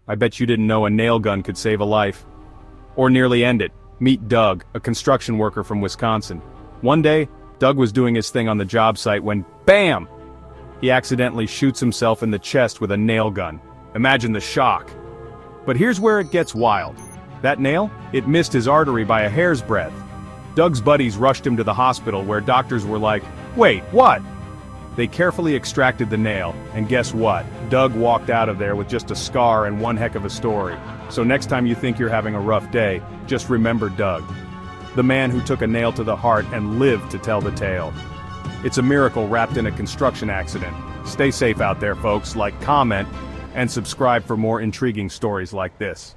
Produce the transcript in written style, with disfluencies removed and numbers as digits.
I bet you didn't know a nail gun could save a life. Or nearly end it. Meet Doug, a construction worker from Wisconsin. One day, Doug was doing his thing on the job site when, BAM! He accidentally shoots himself in the chest with a nail gun. Imagine the shock. But here's where it gets wild. That nail? It missed his artery by a hair's breadth. Doug's buddies rushed him to the hospital where doctors were like, wait, what? They carefully extracted the nail, and guess what? Doug walked out of there with just a scar and one heck of a story. So next time you think you're having a rough day, just remember Doug. The man who took a nail to the heart and lived to tell the tale. It's a miracle wrapped in a construction accident. Stay safe out there, folks. Like, comment, and subscribe for more intriguing stories like this.